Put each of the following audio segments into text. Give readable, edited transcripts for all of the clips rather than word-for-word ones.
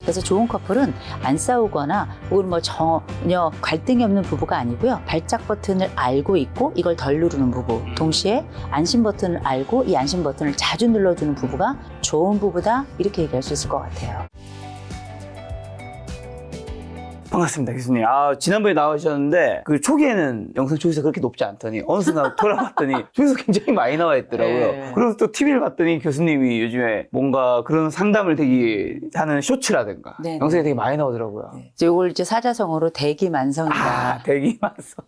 그래서 좋은 커플은 안 싸우거나 혹은 뭐 전혀 갈등이 없는 부부가 아니고요. 발작 버튼을 알고 있고 이걸 덜 누르는 부부. 동시에 안심 버튼을 알고 이 안심 버튼을 자주 눌러주는 부부가 좋은 부부다. 이렇게 얘기할 수 있을 것 같아요. 반갑습니다, 교수님. 지난번에 나오셨는데, 그 초기에는 영상 조회수가 그렇게 높지 않더니, 어느 순간 돌아봤더니, 조회수가 굉장히 많이 나와 있더라고요. 네. 그래서 또 TV를 봤더니 교수님이 요즘에 뭔가 그런 상담을 되게 하는 쇼츠라든가, 네. 영상이 되게 많이 나오더라고요. 네. 이걸 이제 사자성어로 대기만성이다. 되게 많았어.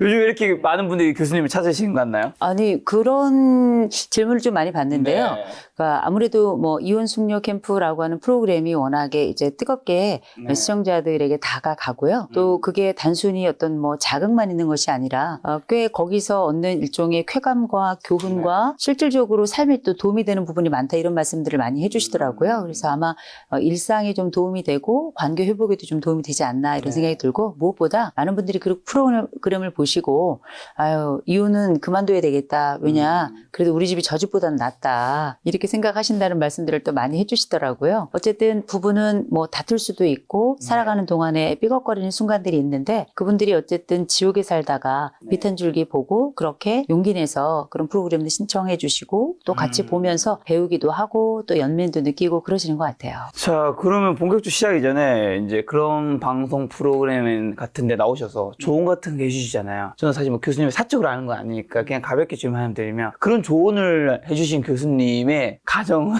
요즘 왜 이렇게 많은 분들이 교수님을 찾으시는 것 같나요? 아니 그런 질문을 좀 많이 받는데요. 네. 그러니까 아무래도 뭐 이혼 숙녀 캠프라고 하는 프로그램이 워낙에 이제 뜨겁게 네. 시청자들에게 다가가고요. 또 그게 단순히 어떤 뭐 자극만 있는 것이 아니라 꽤 거기서 얻는 일종의 쾌감과 교훈과 실질적으로 삶에 또 도움이 되는 부분이 많다 이런 말씀들을 많이 해주시더라고요. 그래서 아마 일상에 좀 도움이 되고 관계 회복에도 좀 도움이 되지 않나 이런 생각이 들고 무엇보다 많은 분들이 그 프로그램을 보시고 아유 이혼은 그만둬야 되겠다. 왜냐 그래도 우리 집이 저 집보다는 낫다. 이렇게 생각하신다는 말씀들을 또 많이 해주시더라고요. 어쨌든 부부는 뭐 다툴 수도 있고 살아가는 동안에 삐걱거리는 순간들이 있는데 그분들이 어쨌든 지옥에 살다가 밑 한 줄기 보고 그렇게 용기 내서 그런 프로그램을 신청해 주시고 또 같이 보면서 배우기도 하고 또 연민도 느끼고 그러시는 것 같아요. 자, 그러면 본격적으로 시작이 전에 이제 그런 방송 프로그램 같은 데 나오셔서 조언 같은 거 해주시잖아요. 저는 사실 뭐 교수님을 사적으로 아는 건 아니니까 그냥 가볍게 질문드리면 그런 조언을 해주신 교수님의 가정은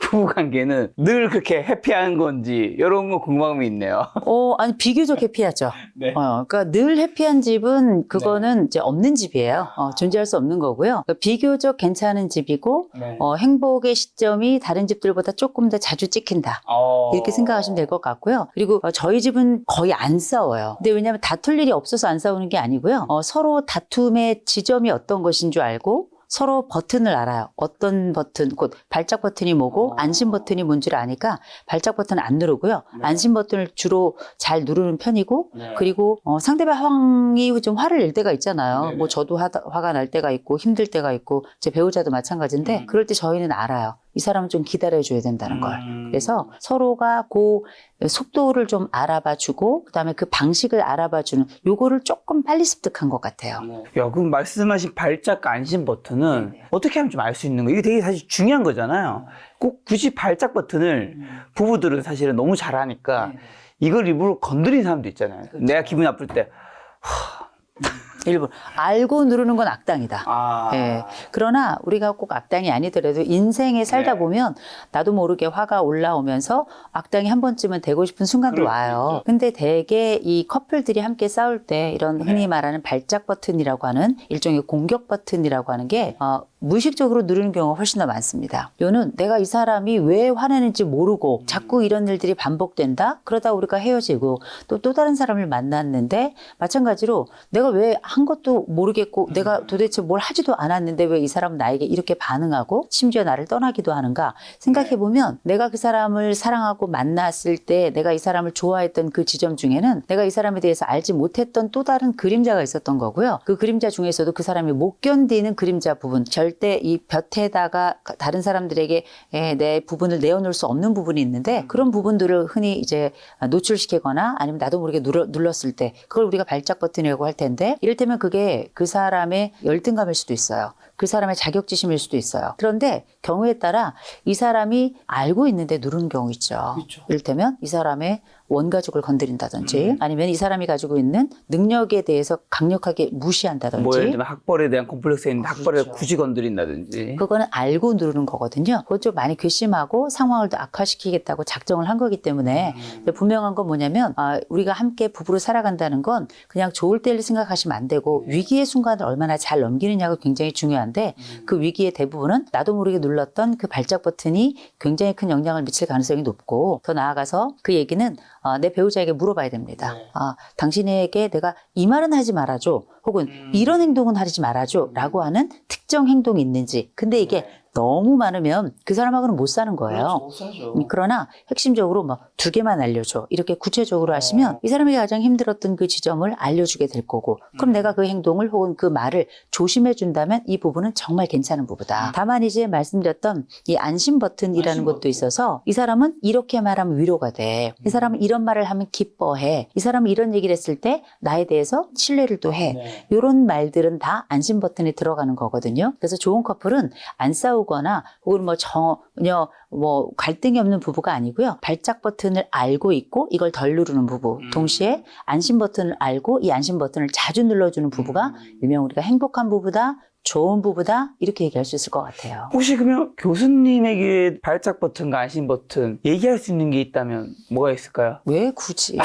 부부관계는 늘 그렇게 해피한 건지 이런 거 궁금함이 있네요. 아니 비교적 해피하죠. 네. 그러니까 늘 해피한 집은 그거는 이제 없는 집이에요. 존재할 수 없는 거고요. 그러니까 비교적 괜찮은 집이고 네. 행복의 시점이 다른 집들보다 조금 더 자주 찍힌다. 이렇게 생각하시면 될 것 같고요. 그리고 저희 집은 거의 안 싸워요. 근데 왜냐하면 다툴 일이 없어서 안 싸우는 게 아니고요. 서로 다툼의 지점이 어떤 것인 줄 알고 서로 버튼을 알아요. 어떤 버튼, 곧 발작 버튼이 뭐고 안심 버튼이 뭔지를 아니까 발작 버튼은 안 누르고요. 안심 버튼을 주로 잘 누르는 편이고 그리고 상대방이 좀 화를 낼 때가 있잖아요. 뭐 저도 화가 날 때가 있고 힘들 때가 있고 제 배우자도 마찬가지인데 그럴 때 저희는 알아요. 이 사람은 좀 기다려줘야 된다는 걸. 그래서 서로가 그 속도를 좀 알아봐주고 그다음에 그 방식을 알아봐주는 요거를 조금 빨리 습득한 것 같아요. 야, 그럼 말씀하신 발작 안심 버튼은 어떻게 하면 좀 알 수 있는 거예요? 이게 되게 사실 중요한 거잖아요. 꼭 굳이 발작 버튼을 부부들은 사실은 너무 잘하니까 이걸 일부러 건드리는 사람도 있잖아요. 내가 기분이 나쁠 때 일부러 알고 누르는 건 악당이다. 예. 그러나 우리가 꼭 악당이 아니더라도 인생에 살다 보면 나도 모르게 화가 올라오면서 악당이 한 번쯤은 되고 싶은 순간도 와요. 근데 대개 이 커플들이 함께 싸울 때 이런 흔히 말하는 발작 버튼이라고 하는 일종의 공격 버튼이라고 하는 게 무의식적으로 누르는 경우가 훨씬 더 많습니다. 요는 내가 이 사람이 왜 화내는지 모르고 자꾸 이런 일들이 반복된다? 그러다 우리가 헤어지고 또 다른 사람을 만났는데 마찬가지로 내가 왜 한 것도 모르겠고 내가 도대체 뭘 하지도 않았는데 왜 이 사람은 나에게 이렇게 반응하고 심지어 나를 떠나기도 하는가 생각해보면 내가 그 사람을 사랑하고 만났을 때 내가 이 사람을 좋아했던 그 지점 중에는 내가 이 사람에 대해서 알지 못했던 또 다른 그림자가 있었던 거고요. 그 그림자 중에서도 그 사람이 못 견디는 그림자 부분 절대 이 볕에다가 다른 사람들에게 내 부분을 내어놓을 수 없는 부분이 있는데 그런 부분들을 흔히 이제 노출시키거나 아니면 나도 모르게 눌렀을 때 그걸 우리가 발작 버튼이라고 할 텐데 이를테면 그게 그 사람의 열등감일 수도 있어요. 그 사람의 자격지심일 수도 있어요. 그런데 경우에 따라 이 사람이 알고 있는데 누르는 경우 있죠. 그렇죠. 이를테면 이 사람의 원가족을 건드린다든지 아니면 이 사람이 가지고 있는 능력에 대해서 강력하게 무시한다든지 뭐 예를 들면 학벌에 대한 콤플렉스가 있는데 학벌을 굳이 건드린다든지 그거는 알고 누르는 거거든요. 그건 좀 많이 괘씸하고 상황을 더 악화시키겠다고 작정을 한 거기 때문에 분명한 건 뭐냐면 우리가 함께 부부로 살아간다는 건 그냥 좋을 때를 생각하시면 안 되고 위기의 순간을 얼마나 잘 넘기느냐가 굉장히 중요한데 그 위기의 대부분은 나도 모르게 눌렀던 그 발작 버튼이 굉장히 큰 영향을 미칠 가능성이 높고 더 나아가서 그 얘기는 내 배우자에게 물어봐야 됩니다. 당신에게 내가 이 말은 하지 말아줘. 혹은 이런 행동은 하지 말아줘. 라고 하는 특정 행동이 있는지. 근데 이게 너무 많으면 그 사람하고는 못 사는 거예요. 못 사죠. 그러나 핵심적으로 뭐 2개만 알려줘. 이렇게 구체적으로 하시면 이 사람이 가장 힘들었던 그 지점을 알려주게 될 거고 그럼 내가 그 행동을 혹은 그 말을 조심해 준다면 이 부분은 정말 괜찮은 부부다. 다만 이제 말씀드렸던 이 안심 버튼이라는 것도 있어서 이 사람은 이렇게 말하면 위로가 돼. 이 사람은 이런 말을 하면 기뻐해. 이 사람은 이런 얘기를 했을 때 나에 대해서 신뢰를 또 해. 네. 이런 말들은 다 안심 버튼에 들어가는 거거든요. 그래서 좋은 커플은 안 싸우거나 혹은 뭐 전혀 뭐 갈등이 없는 부부가 아니고요. 발작 버튼을 알고 있고 이걸 덜 누르는 부부. 동시에 안심 버튼을 알고 이 안심 버튼을 자주 눌러주는 부부가 일명 우리가 행복한 부부다, 좋은 부부다 이렇게 얘기할 수 있을 것 같아요. 혹시 그러면 교수님에게 발작 버튼과 안심 버튼 얘기할 수 있는 게 있다면 뭐가 있을까요? 왜 굳이?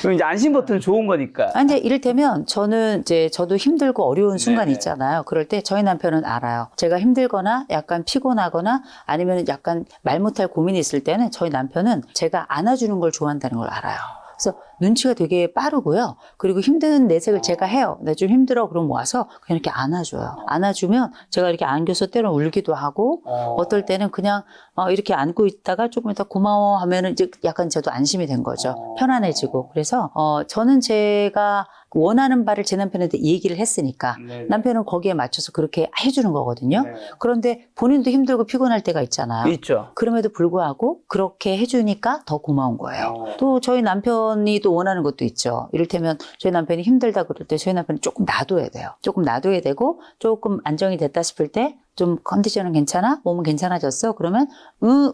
그럼 이제 안심 버튼은 좋은 거니까. 근데 이를테면 저도 힘들고 어려운 순간이 네네. 있잖아요. 그럴 때 저희 남편은 알아요. 제가 힘들거나 약간 피곤하거나 아니면 약간 말 못할 고민이 있을 때는 저희 남편은 제가 안아주는 걸 좋아한다는 걸 알아요. 그래서 눈치가 되게 빠르고요. 그리고 힘든 내색을 제가 해요. 나 좀 힘들어. 그럼 와서 그냥 이렇게 안아줘요. 안아주면 제가 이렇게 안겨서 때로 울기도 하고 어떨 때는 그냥 이렇게 안고 있다가 조금 이따 고마워 하면은 이제 약간 저도 안심이 된 거죠. 편안해지고. 그래서 저는 제가 원하는 바를 제 남편한테 얘기를 했으니까 네네. 남편은 거기에 맞춰서 그렇게 해주는 거거든요. 네. 그런데 본인도 힘들고 피곤할 때가 있잖아요. 있죠. 그럼에도 불구하고 그렇게 해주니까 더 고마운 거예요. 또 저희 남편이 또 원하는 것도 있죠. 이를테면 저희 남편이 힘들다 그럴 때 저희 남편은 조금 놔둬야 돼요. 조금 놔둬야 되고 조금 안정이 됐다 싶을 때 좀 컨디션은 괜찮아? 몸은 괜찮아졌어? 그러면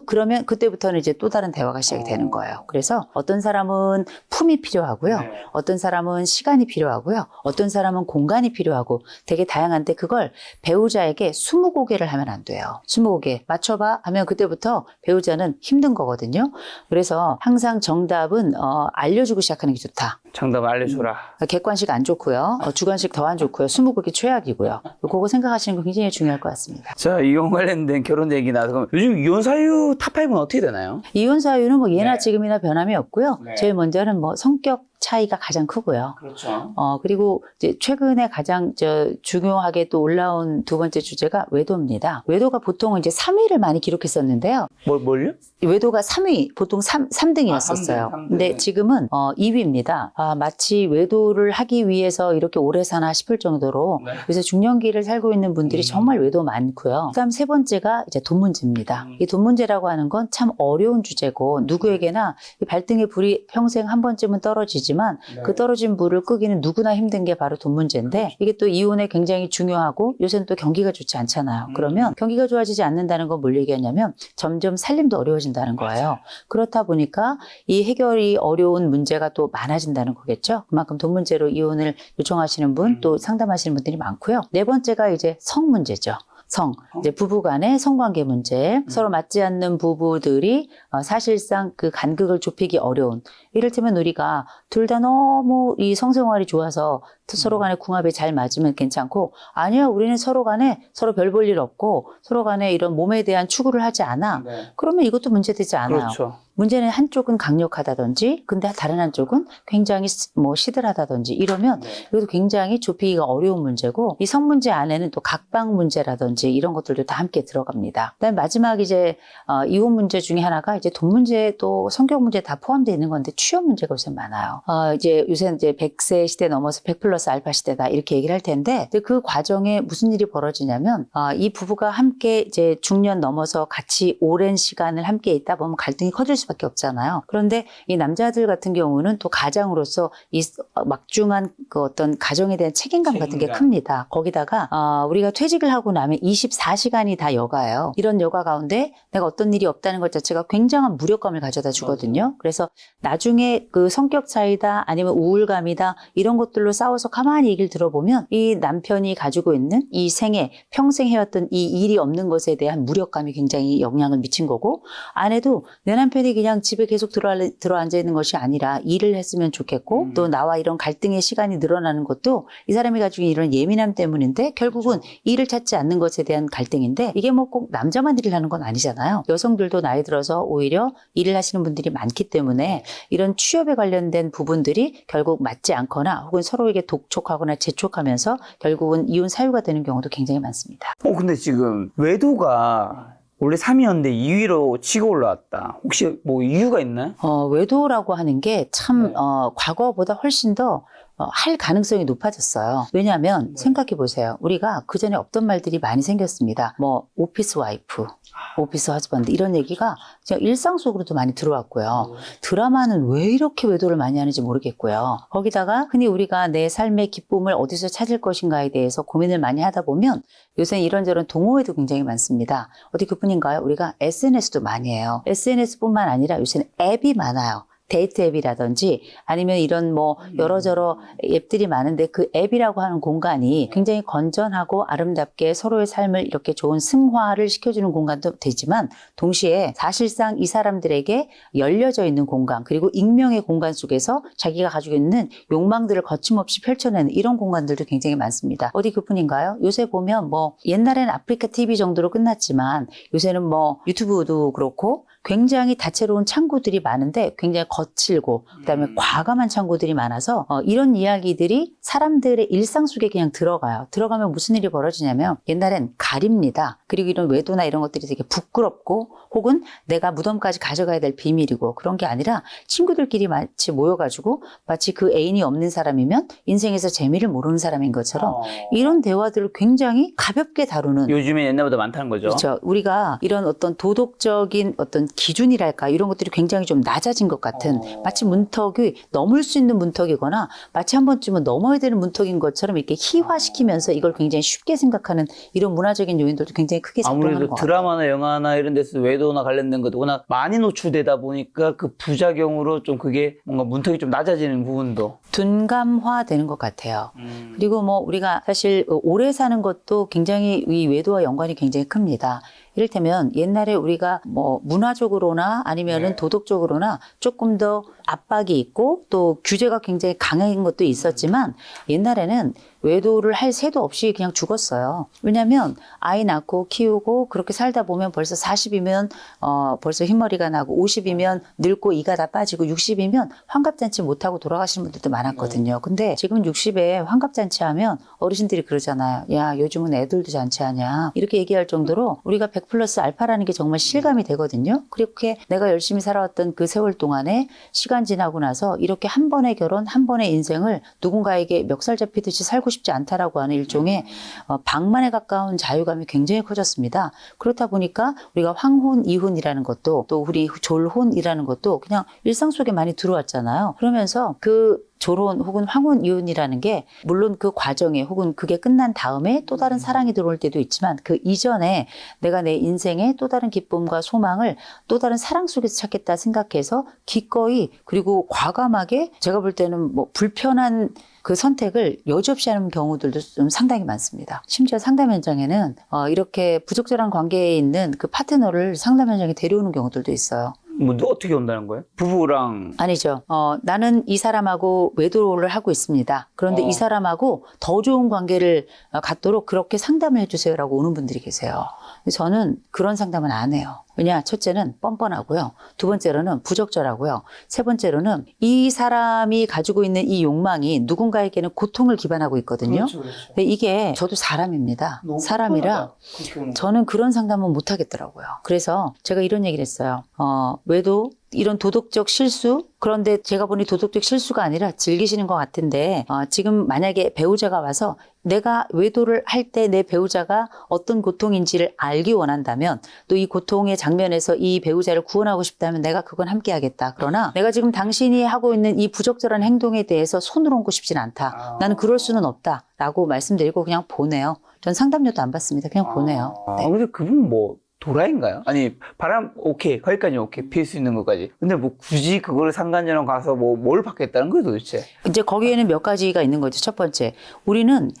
그러면 그때부터는 이제 또 다른 대화가 시작이 되는 거예요. 그래서 어떤 사람은 품이 필요하고요. 네. 어떤 사람은 시간이 필요하고요. 어떤 사람은 공간이 필요하고 되게 다양한데 그걸 배우자에게 20고개를 하면 안 돼요. 20고개 맞춰봐 하면 그때부터 배우자는 힘든 거거든요. 그래서 항상 정답은 알려주고 시작하는 게 좋다. 정답 알려줘라. 객관식 안 좋고요. 주관식 더 안 좋고요. 20곡이 최악이고요. 그거 생각하시는 거 굉장히 중요할 것 같습니다. 자, 이혼 관련된 결혼 얘기 나서 그럼 요즘 이혼 사유 탑5는 어떻게 되나요? 이혼 사유는 뭐 예나 네. 지금이나 변함이 없고요. 네. 제일 먼저는 뭐 성격 차이가 가장 크고요. 그렇죠. 그리고 이제 최근에 가장 중요하게 또 올라온 두 번째 주제가 외도입니다. 외도가 보통은 이제 3위를 많이 기록했었는데요. 뭘요? 외도가 3위, 보통 3등이었었어요. 삼등. 근데 지금은 2위입니다. 마치 외도를 하기 위해서 이렇게 오래 사나 싶을 정도로 네. 요새 중년기를 살고 있는 분들이 정말 외도 많고요. 그다음 세 번째가 이제 돈 문제입니다. 이 돈 문제라고 하는 건 참 어려운 주제고 누구에게나 이 발등에 불이 평생 한 번쯤은 떨어지지만 네. 그 떨어진 불을 끄기는 누구나 힘든 게 바로 돈 문제인데 이게 또 이혼에 굉장히 중요하고 요새는 또 경기가 좋지 않잖아요. 그러면 경기가 좋아지지 않는다는 건 뭘 얘기하냐면 점점 살림도 어려워진다는 거예요. 그렇다 보니까 이 해결이 어려운 문제가 또 많아진다는 거겠죠. 그만큼 돈 문제로 이혼을 요청하시는 분 또 상담하시는 분들이 많고요. 네 번째가 이제 성 문제죠. 이제 부부 간의 성관계 문제, 서로 맞지 않는 부부들이 사실상 그 간극을 좁히기 어려운, 이를테면 우리가 둘 다 너무 이 성생활이 좋아서 서로 간에 궁합이 잘 맞으면 괜찮고, 아니요, 우리는 서로 간에 서로 별 볼 일 없고 서로 간에 이런 몸에 대한 추구를 하지 않아. 네. 그러면 이것도 문제되지 않아요. 그렇죠. 문제는 한쪽은 강력하다든지 근데 다른 한쪽은 굉장히 뭐 시들하다든지 이러면 네. 이것도 굉장히 좁히기가 어려운 문제고 이 성 문제 안에는 또 각방 문제라든지 이런 것들도 다 함께 들어갑니다. 그다음에 마지막 이제 이혼 문제 중에 하나가 이제 돈 문제 또 성격 문제 다 포함되어 있는 건데 취업 문제가 요새 많아요. 이제 요새는 이제 100세 시대 넘어서 100 플러스 알파 시대다 이렇게 얘기를 할 텐데 근데 그 과정에 무슨 일이 벌어지냐면 이 부부가 함께 이제 중년 넘어서 같이 오랜 시간을 함께 있다 보면 갈등이 커질 수밖에 없잖아요. 그런데 이 남자들 같은 경우는 또 가장으로서 이 막중한 그 어떤 가정에 대한 책임감 같은 게 큽니다. 거기다가 우리가 퇴직을 하고 나면 24시간이 다 여가예요. 이런 여가 가운데 내가 어떤 일이 없다는 것 자체가 굉장한 무력감을 가져다 주거든요. 그래서 나중에 그 성격 차이다 아니면 우울감이다 이런 것들로 싸워서 가만히 얘기를 들어보면 이 남편이 가지고 있는 이 생애 평생 해왔던 이 일이 없는 것에 대한 무력감이 굉장히 영향을 미친 거고 아내도 내 남편이 그냥 집에 계속 들어앉아 있는 것이 아니라 일을 했으면 좋겠고 또 나와 이런 갈등의 시간이 늘어나는 것도 이 사람이 가지고 있는 이런 예민함 때문인데 결국은 일을 찾지 않는 것에 대한 갈등인데 이게 뭐 꼭 남자만 일을 하는 건 아니잖아요. 여성들도 나이 들어서 오히려 일을 하시는 분들이 많기 때문에 이런 취업에 관련된 부분들이 결국 맞지 않거나 혹은 서로에게 독촉하거나 재촉하면서 결국은 이혼 사유가 되는 경우도 굉장히 많습니다. 근데 지금 외도가 원래 3위였는데 2위로 치고 올라왔다. 혹시 뭐 이유가 있나요? 외도라고 하는 게 참, 과거보다 훨씬 더 할 가능성이 높아졌어요. 왜냐하면 생각해 보세요. 우리가 그전에 없던 말들이 많이 생겼습니다. 뭐 오피스 와이프, 오피스 허즈번드 이런 얘기가 그냥 일상 속으로도 많이 들어왔고요. 드라마는 왜 이렇게 외도를 많이 하는지 모르겠고요. 거기다가 흔히 우리가 내 삶의 기쁨을 어디서 찾을 것인가에 대해서 고민을 많이 하다 보면 요새 이런저런 동호회도 굉장히 많습니다. 어디 그뿐인가요? 우리가 SNS도 많이 해요. SNS뿐만 아니라 요새는 앱이 많아요. 데이트 앱이라든지 아니면 이런 뭐 여러저러 앱들이 많은데 그 앱이라고 하는 공간이 굉장히 건전하고 아름답게 서로의 삶을 이렇게 좋은 승화를 시켜주는 공간도 되지만 동시에 사실상 이 사람들에게 열려져 있는 공간 그리고 익명의 공간 속에서 자기가 가지고 있는 욕망들을 거침없이 펼쳐내는 이런 공간들도 굉장히 많습니다. 어디 그뿐인가요? 요새 보면 뭐 옛날에는 아프리카 TV 정도로 끝났지만 요새는 뭐 유튜브도 그렇고 굉장히 다채로운 창구들이 많은데 굉장히 거칠고 그다음에 과감한 창구들이 많아서 이런 이야기들이 사람들의 일상 속에 그냥 들어가요. 들어가면 무슨 일이 벌어지냐면 옛날엔 가립니다. 그리고 이런 외도나 이런 것들이 되게 부끄럽고 혹은 내가 무덤까지 가져가야 될 비밀이고 그런 게 아니라 친구들끼리 마치 모여가지고 마치 그 애인이 없는 사람이면 인생에서 재미를 모르는 사람인 것처럼 이런 대화들을 굉장히 가볍게 다루는 요즘에 옛날보다 많다는 거죠. 그렇죠. 우리가 이런 어떤 도덕적인 어떤 기준이랄까 이런 것들이 굉장히 좀 낮아진 것 같은 마치 문턱이 넘을 수 있는 문턱이거나 마치 한 번쯤은 넘어야 되는 문턱인 것처럼 이렇게 희화시키면서 이걸 굉장히 쉽게 생각하는 이런 문화적인 요인들도 굉장히 크게 작동하는 아무래도 것 같아요. 드라마나 영화나 이런 데서 외도나 관련된 것도 워낙 많이 노출되다 보니까 그 부작용으로 좀 그게 뭔가 문턱이 좀 낮아지는 부분도 둔감화되는 것 같아요. 그리고 뭐 우리가 사실 오래 사는 것도 굉장히 이 외도와 연관이 굉장히 큽니다. 이를테면 옛날에 우리가 뭐 문화적으로나 아니면은 도덕적으로나 조금 더 압박이 있고 또 규제가 굉장히 강한 것도 있었지만 옛날에는 외도를 할 새도 없이 그냥 죽었어요. 왜냐하면 아이 낳고 키우고 그렇게 살다 보면 벌써 40이면 벌써 흰머리가 나고 50이면 늙고 이가 다 빠지고 60이면 환갑잔치 못하고 돌아가시는 분들도 많았거든요. 근데 지금 60에 환갑잔치 하면 어르신들이 그러잖아요. 야 요즘은 애들도 잔치하냐 이렇게 얘기할 정도로 우리가 100 플러스 알파라는 게 정말 실감이 되거든요. 그렇게 내가 열심히 살아왔던 그 세월 동안에 시간 지나고 나서 이렇게 한 번의 결혼, 한 번의 인생을 누군가에게 멱살 잡히듯이 살고 싶지 않다라고 하는 일종의 방만에 가까운 자유감이 굉장히 커졌습니다. 그렇다 보니까 우리가 황혼, 이혼이라는 것도 또 우리 졸혼이라는 것도 그냥 일상 속에 많이 들어왔잖아요. 그러면서 그 졸혼 혹은 황혼 이혼이라는 게 물론 그 과정에 혹은 그게 끝난 다음에 또 다른 사랑이 들어올 때도 있지만 그 이전에 내가 내 인생의 또 다른 기쁨과 소망을 또 다른 사랑 속에서 찾겠다 생각해서 기꺼이 그리고 과감하게 제가 볼 때는 뭐 불편한 그 선택을 여지없이 하는 경우들도 좀 상당히 많습니다. 심지어 상담 현장에는 이렇게 부적절한 관계에 있는 그 파트너를 상담 현장에 데려오는 경우들도 있어요. 뭐 어떻게 온다는 거예요? 부부랑 아니죠. 나는 이 사람하고 외도를 하고 있습니다. 그런데 이 사람하고 더 좋은 관계를 갖도록 그렇게 상담을 해주세요라고 오는 분들이 계세요. 저는 그런 상담은 안 해요. 왜냐, 첫째는 뻔뻔하고요. 두 번째로는 부적절하고요. 세 번째로는 이 사람이 가지고 있는 이 욕망이 누군가에게는 고통을 기반하고 있거든요. 그렇죠. 근데 이게 저도 사람입니다. 사람이라 저는 그런 상담은 못 하겠더라고요. 그래서 제가 이런 얘기를 했어요. 외도 이런 도덕적 실수 그런데 제가 보니 도덕적 실수가 아니라 즐기시는 것 같은데 지금 만약에 배우자가 와서 내가 외도를 할 때 내 배우자가 어떤 고통인지를 알기 원한다면 또 이 고통의 장면에서 이 배우자를 구원하고 싶다면 내가 그건 함께 하겠다. 그러나 내가 지금 당신이 하고 있는 이 부적절한 행동에 대해서 손을 얹고 싶진 않다. 나는 그럴 수는 없다. 라고 말씀드리고 그냥 보내요. 전 상담료도 안 받습니다. 그냥 보내요. 네. 근데 그분 뭐 도라이인가요? 아니 바람 오케이 거기까지 오케이 피울 수 있는 것까지 근데 뭐 굳이 그거를 상간녀랑 가서 뭐 뭘 받겠다는 거예요 도대체? 이제 거기에는 몇 가지가 있는 거죠. 첫 번째, 우리는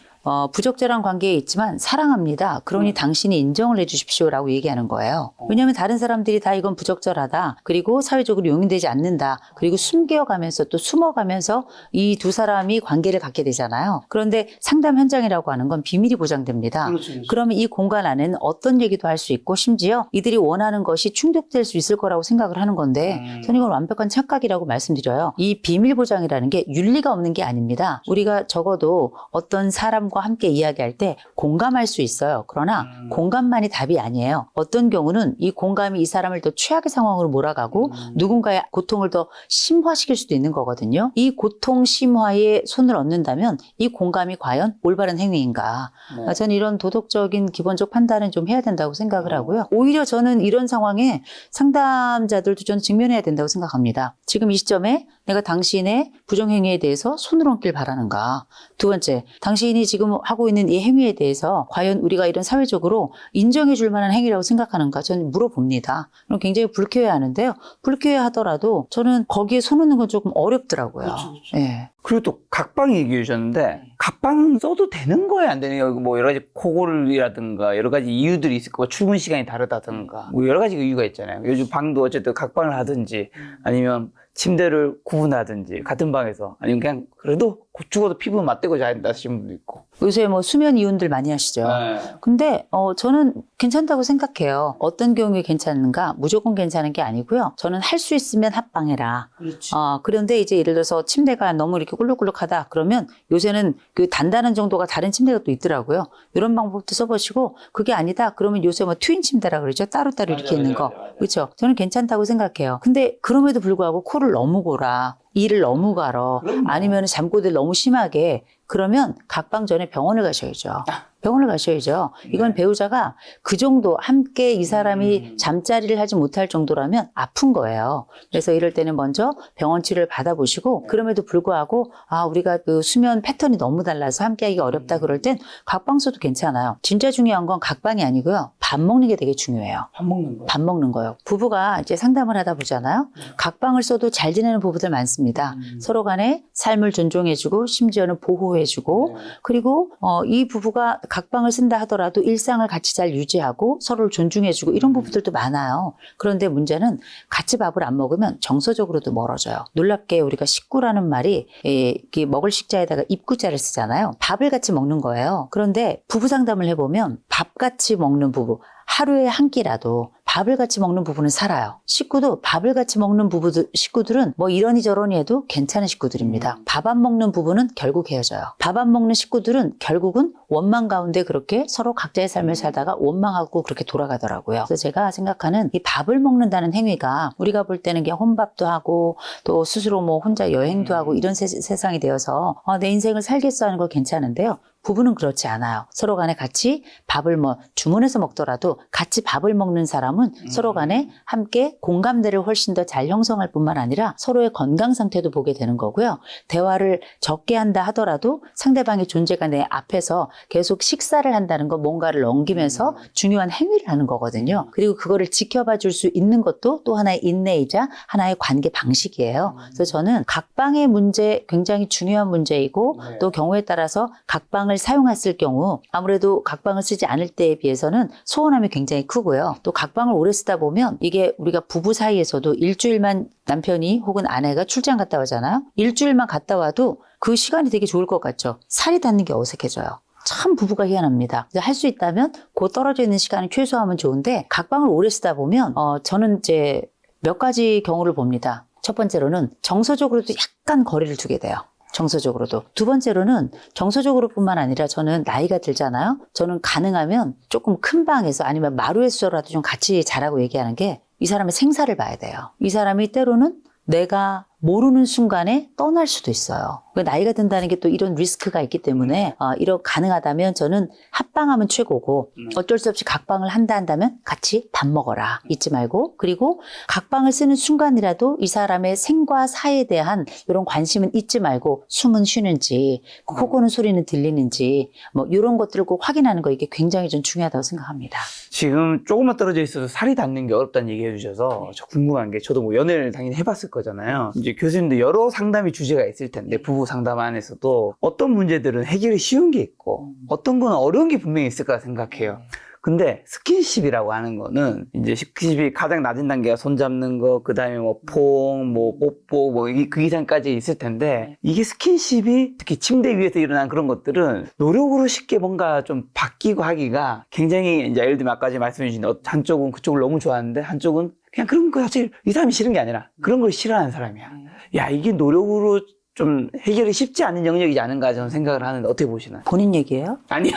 부적절한 관계에 있지만 사랑합니다. 그러니 당신이 인정을 해주십시오라고 얘기하는 거예요. 왜냐하면 다른 사람들이 다 이건 부적절하다. 그리고 사회적으로 용인되지 않는다. 그리고 숨겨가면서 또 숨어가면서 이 두 사람이 관계를 갖게 되잖아요. 그런데 상담 현장이라고 하는 건 비밀이 보장됩니다. 그렇죠, 그렇죠. 그러면 이 공간 안에는 어떤 얘기도 할 수 있고 심지어 이들이 원하는 것이 충족될 수 있을 거라고 생각을 하는 건데 저는 이건 완벽한 착각이라고 말씀드려요. 이 비밀 보장이라는 게 윤리가 없는 게 아닙니다. 우리가 적어도 어떤 사람과 함께 이야기할 때 공감할 수 있어요. 그러나 공감만이 답이 아니에요. 어떤 경우는 이 공감이 이 사람을 더 최악의 상황으로 몰아가고 누군가의 고통을 더 심화시킬 수도 있는 거거든요. 이 고통 심화에 손을 얹는다면 이 공감이 과연 올바른 행위인가. 저는 이런 도덕적인 기본적 판단은 좀 해야 된다고 생각을 하고요. 오히려 저는 이런 상황에 상담자들도 전 직면해야 된다고 생각합니다. 지금 이 시점에 내가 당신의 부정행위에 대해서 손을 얹길 바라는가. 두 번째, 당신이 지금 하고 있는 이 행위에 대해서 과연 우리가 이런 사회적으로 인정해 줄 만한 행위라고 생각하는가 저는 물어봅니다. 그럼 굉장히 불쾌해하는데요. 불쾌해하더라도 저는 거기에 손 얹는 건 조금 어렵더라고요. 그렇죠, 그렇죠. 예. 그리고 또 각방 얘기해 주셨는데 각방 써도 되는 거예요, 안 되는 거예요? 뭐 여러 가지 코골이라든가 여러 가지 이유들이 있을 거고 출근 시간이 다르다든가 뭐 여러 가지 이유가 있잖아요. 요즘 방도 어쨌든 각방을 하든지 아니면 침대를 구분하든지 같은 방에서 아니면 그냥 그래도 죽어도 피부 맞대고 자야 된다 하시는 분도 있고. 요새 뭐 수면 이혼들 많이 하시죠. 네. 근데 저는 괜찮다고 생각해요. 어떤 경우에 괜찮은가? 무조건 괜찮은 게 아니고요. 저는 할 수 있으면 합방해라. 그렇지. 그런데 이제 예를 들어서 침대가 너무 이렇게 꿀룩꿀룩하다. 그러면 요새는 그 단단한 정도가 다른 침대가 또 있더라고요. 이런 방법도 써보시고 그게 아니다. 그러면 요새 뭐 트윈 침대라 그러죠. 따로따로 이렇게 있는 거. 그렇죠. 저는 괜찮다고 생각해요. 근데 그럼에도 불구하고 코를 너무 골아. 이를 너무 갈어. 아니면 잠꼬대를 너무 심하게. 그러면 각방 전에 병원을 가셔야죠. 병원을 가셔야죠. 이건 배우자가 그 정도 함께 이 사람이 잠자리를 하지 못할 정도라면 아픈 거예요. 그래서 이럴 때는 먼저 병원 치료를 받아보시고 그럼에도 불구하고 우리가 그 수면 패턴이 너무 달라서 함께하기 어렵다 그럴 땐 각방 써도 괜찮아요. 진짜 중요한 건 각방이 아니고요. 밥 먹는 게 되게 중요해요. 밥 먹는 거. 밥 먹는 거요. 부부가 이제 상담을 하다 보잖아요. 각방을 써도 잘 지내는 부부들 많습니다. 서로 간에 삶을 존중해주고 심지어는 보호해주고 그리고 이 부부가 각방을 쓴다 하더라도 일상을 같이 잘 유지하고 서로를 존중해주고 이런 부부들도 많아요. 그런데 문제는 같이 밥을 안 먹으면 정서적으로도 멀어져요. 놀랍게 우리가 식구라는 말이 이게 먹을 식자에다가 입구자를 쓰잖아요. 밥을 같이 먹는 거예요. 그런데 부부 상담을 해보면 밥 같이 먹는 부부 하루에 한 끼라도 밥을 같이 먹는 부부는 살아요. 식구도 밥을 같이 먹는 식구들은 뭐 이러니 저러니 해도 괜찮은 식구들입니다. 밥 안 먹는 부부는 결국 헤어져요. 밥 안 먹는 식구들은 결국은 원망 가운데 그렇게 서로 각자의 삶을 살다가 원망하고 그렇게 돌아가더라고요. 그래서 제가 생각하는 이 밥을 먹는다는 행위가 우리가 볼 때는 그냥 혼밥도 하고 또 스스로 뭐 혼자 여행도 하고 이런 세상이 되어서 내 인생을 살겠어 하는 거 괜찮은데요. 부부는 그렇지 않아요. 서로 간에 같이 밥을 뭐 주문해서 먹더라도 같이 밥을 먹는 사람은 서로 간에 함께 공감대를 훨씬 더 잘 형성할 뿐만 아니라 서로의 건강 상태도 보게 되는 거고요. 대화를 적게 한다 하더라도 상대방의 존재가 내 앞에서 계속 식사를 한다는 거 뭔가를 넘기면서 중요한 행위를 하는 거거든요. 그리고 그거를 지켜봐 줄 수 있는 것도 또 하나의 인내이자 하나의 관계 방식이에요. 그래서 저는 각방의 문제 굉장히 중요한 문제이고 또 경우에 따라서 각방을 사용했을 경우 아무래도 각방을 쓰지 않을 때에 비해서는 소원함이 굉장히 크고요. 또 각방을 오래 쓰다 보면 이게 우리가 부부 사이에서도 일주일만 남편이 혹은 아내가 출장 갔다 오잖아요. 일주일만 갔다 와도 그 시간이 되게 좋을 것 같죠. 살이 닿는 게 어색해져요. 참 부부가 희한합니다. 할 수 있다면 그 떨어져 있는 시간을 최소화하면 좋은데 각방을 오래 쓰다 보면 저는 이제 몇 가지 경우를 봅니다. 첫 번째로는 정서적으로도 약간 거리를 두게 돼요. 정서적으로도. 두 번째로는 정서적으로 뿐만 아니라 저는 나이가 들잖아요. 저는 가능하면 조금 큰 방에서 아니면 마루에서라도 좀 같이 자라고 얘기하는 게 이 사람의 생사를 봐야 돼요. 이 사람이 때로는 내가 모르는 순간에 떠날 수도 있어요. 나이가 든다는 게 또 이런 리스크가 있기 때문에 가능하다면 저는 합방하면 최고고 어쩔 수 없이 각방을 한다면 같이 밥 먹어라. 잊지 말고 그리고 각방을 쓰는 순간이라도 이 사람의 생과 사에 대한 이런 관심은 잊지 말고 숨은 쉬는지 코 고는 소리는 들리는지 뭐 이런 것들을 꼭 확인하는 거 이게 굉장히 좀 중요하다고 생각합니다. 지금 조금만 떨어져 있어서 살이 닿는 게 어렵다는 얘기 해주셔서 저 궁금한 게 저도 뭐 연애를 당연히 해봤을 거잖아요. 이제 교수님도 여러 상담의 주제가 있을 텐데 부부 부부 상담 안에서도 어떤 문제들은 해결이 쉬운 게 있고 어떤 건 어려운 게 분명히 있을 거라 생각해요. 근데 스킨십이라고 하는 거는 이제 스킨십이 가장 낮은 단계가 손 잡는 거, 그 다음에 뭐 포옹, 뭐 뽀뽀, 뭐 그 이상까지 있을 텐데 이게 스킨십이 특히 침대 위에서 일어난 그런 것들은 노력으로 쉽게 뭔가 좀 바뀌고 하기가 굉장히 이제 예를 들면 아까 말씀해 주신 한쪽은 그쪽을 너무 좋아하는데 한쪽은 그냥 그런 거 자체 이 사람이 싫은 게 아니라 그런 걸 싫어하는 사람이야. 야, 이게 노력으로 좀 해결이 쉽지 않은 영역이지 않은가 저는 생각을 하는데 어떻게 보시나요? 본인 얘기예요? 아니요.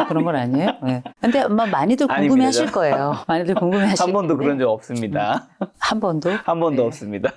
그런 건 아니에요? 네. 근데 아마 많이들 궁금해 아닙니다. 하실 거예요. 많이들 궁금해 하실 한 번도 텐데. 그런 적 없습니다. 한 번도? 한 번도 네. 없습니다.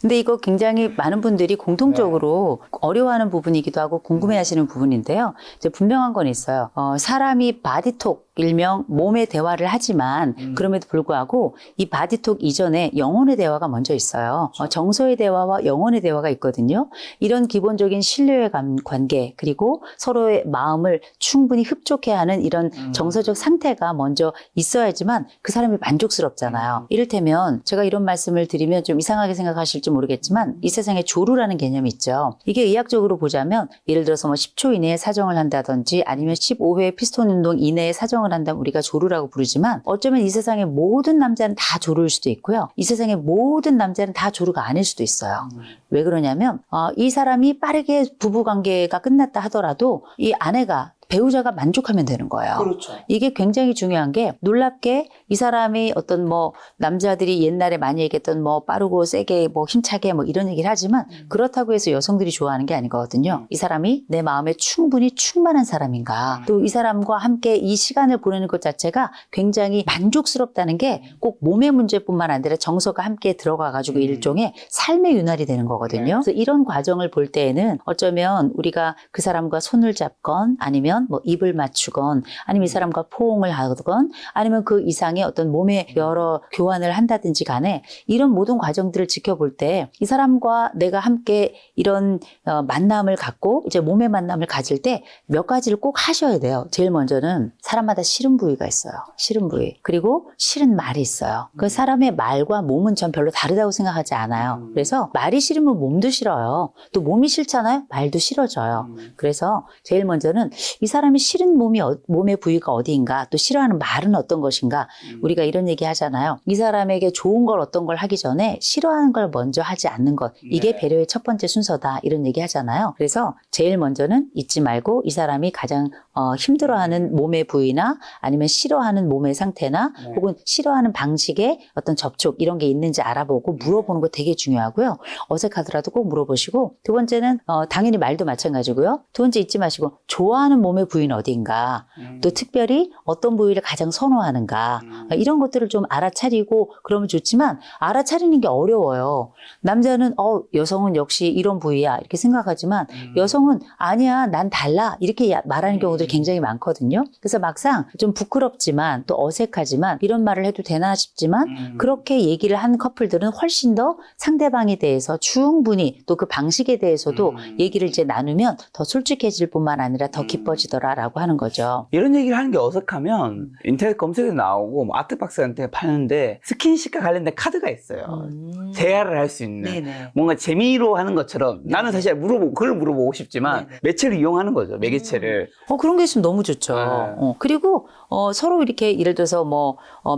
근데 이거 굉장히 많은 분들이 공통적으로 어려워하는 부분이기도 하고 궁금해 하시는 부분인데요. 이제 분명한 건 있어요. 사람이 바디톡, 일명 몸의 대화를 하지만 그럼에도 불구하고 이 바디톡 이전에 영혼의 대화가 먼저 있어요. 정서의 대화와 영혼의 대화가 있거든요. 이런 기본적인 신뢰의 관계 그리고 서로의 마음을 충분히 흡족해 하는 이런 정서적 상태가 먼저 있어야지만 그 사람이 만족스럽잖아요. 이를테면 제가 이런 말씀을 드리면 좀 이상하게 생각하실지 모르겠지만 이 세상에 조루라는 개념이 있죠. 이게 의학적으로 보자면 예를 들어서 뭐 10초 이내에 사정을 한다든지 아니면 15회 피스톤 운동 이내에 사정을 한다면 우리가 조루라고 부르지만 어쩌면 이 세상의 모든 남자는 다 조루일 수도 있고요. 이 세상의 모든 남자는 다 조루가 아닐 수도 있어요. 왜 그러냐면 이 사람이 빠르게 부부관계가 끝났다 하더라도 이 아내가 배우자가 만족하면 되는 거예요. 그렇죠. 이게 굉장히 중요한 게 놀랍게 이 사람이 어떤 뭐 남자들이 옛날에 많이 얘기했던 뭐 빠르고 세게 뭐 힘차게 뭐 이런 얘기를 하지만 그렇다고 해서 여성들이 좋아하는 게 아니거든요. 이 사람이 내 마음에 충분히 충만한 사람인가 또 이 사람과 함께 이 시간을 보내는 것 자체가 굉장히 만족스럽다는 게 꼭 몸의 문제뿐만 아니라 정서가 함께 들어가가지고 일종의 삶의 윤활이 되는 거거든요. 그래서 이런 과정을 볼 때에는 어쩌면 우리가 그 사람과 손을 잡건 아니면 뭐 입을 맞추건 아니면 이 사람과 포옹을 하건 아니면 그 이상의 어떤 몸의 여러 교환을 한다든지 간에 이런 모든 과정들을 지켜볼 때 이 사람과 내가 함께 이런 만남을 갖고 이제 몸의 만남을 가질 때 몇 가지를 꼭 하셔야 돼요. 제일 먼저는 사람마다 싫은 부위가 있어요. 싫은 부위. 그리고 싫은 말이 있어요. 그 사람의 말과 몸은 전 별로 다르다고 생각하지 않아요. 그래서 말이 싫으면 몸도 싫어요. 또 몸이 싫잖아요. 말도 싫어져요. 그래서 제일 먼저는 이 사람이 싫은 몸의 부위가 어디인가 또 싫어하는 말은 어떤 것인가 우리가 이런 얘기 하잖아요. 이 사람에게 좋은 걸 어떤 걸 하기 전에 싫어하는 걸 먼저 하지 않는 것 이게 배려의 첫 번째 순서다 이런 얘기 하잖아요. 그래서 제일 먼저는 잊지 말고 이 사람이 가장 힘들어하는 몸의 부위나 아니면 싫어하는 몸의 상태나 혹은 싫어하는 방식의 어떤 접촉 이런 게 있는지 알아보고 물어보는 거 되게 중요하고요. 어색하더라도 꼭 물어보시고 두 번째는 당연히 말도 마찬가지고요. 두 번째 잊지 마시고 좋아하는 몸의 부위는 어디인가 또 특별히 어떤 부위를 가장 선호하는가 이런 것들을 좀 알아차리고 그러면 좋지만 알아차리는 게 어려워요. 남자는 여성은 역시 이런 부위야 이렇게 생각하지만 여성은 아니야 난 달라 이렇게 말하는 경우들이 굉장히 많거든요. 그래서 막상 좀 부끄럽지만 또 어색하지만 이런 말을 해도 되나 싶지만 그렇게 얘기를 한 커플들은 훨씬 더 상대방에 대해서 충분히 또 그 방식에 대해서도 얘기를 이제 나누면 더 솔직해질 뿐만 아니라 더 기뻐지더라라고 하는 거죠. 이런 얘기를 하는 게 어색하면 인터넷 검색에도 나오고 뭐 아트박스한테 파는데 스킨십과 관련된 카드가 있어요. 대화를 할 수 있는 네네. 뭔가 재미로 하는 것처럼 나는 사실 그걸 물어보고 싶지만 네네. 매체를 이용하는 거죠. 매개체를. 그런 게 있으면 너무 좋죠. 네. 그리고 서로 이렇게 예를 들어서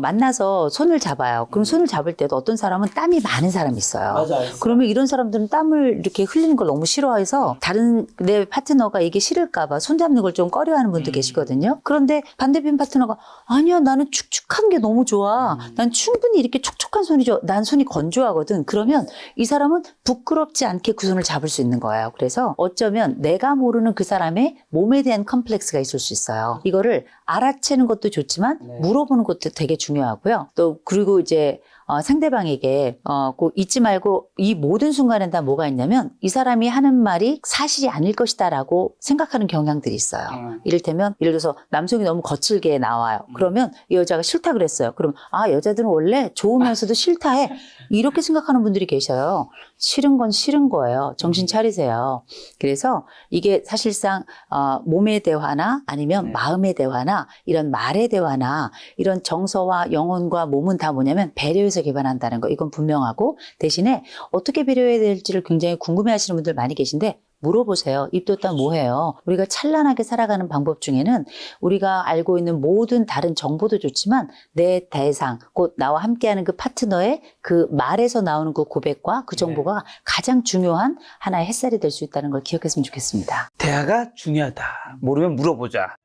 만나서 손을 잡아요. 그럼 손을 잡을 때도 어떤 사람은 땀이 많은 사람이 있어요. 맞아요. 그러면 이런 사람들은 땀을 이렇게 흘리는 걸 너무 싫어해서 다른 내 파트너가 이게 싫을까 봐 손 잡는 걸 좀 꺼려하는 분도 계시거든요. 그런데 반대편 파트너가 아니야 나는 축축한 게 너무 좋아. 난 충분히 이렇게 촉촉한 손이 좋아. 난 손이 건조하거든. 그러면 이 사람은 부끄럽지 않게 그 손을 잡을 수 있는 거예요. 그래서 어쩌면 내가 모르는 그 사람의 몸에 대한 컴플렉스가 있을 수 있어요. 이거를 알아채는 것도 좋지만 물어보는 것도 되게 중요하고요. 또 그리고 이제 상대방에게 꼭 잊지 말고 이 모든 순간엔 다 뭐가 있냐면 이 사람이 하는 말이 사실이 아닐 것이다라고 생각하는 경향들이 있어요. 이를테면 예를 들어서 남성이 너무 거칠게 나와요. 그러면 이 여자가 싫다 그랬어요. 그럼 여자들은 원래 좋으면서도 싫다 해. 이렇게 생각하는 분들이 계셔요. 싫은 건 싫은 거예요. 정신 차리세요. 그래서 이게 사실상 몸의 대화나 아니면 마음의 대화나 이런 말의 대화나 이런 정서와 영혼과 몸은 다 뭐냐면 배려에서 기반한다는 거. 이건 분명하고 대신에 어떻게 배려해야 될지를 굉장히 궁금해하시는 분들 많이 계신데 물어보세요. 입덧단 뭐해요? 우리가 찬란하게 살아가는 방법 중에는 우리가 알고 있는 모든 다른 정보도 좋지만 내 대상, 곧 나와 함께하는 그 파트너의 그 말에서 나오는 그 고백과 그 정보가 가장 중요한 하나의 햇살이 될 수 있다는 걸 기억했으면 좋겠습니다. 대화가 중요하다. 모르면 물어보자.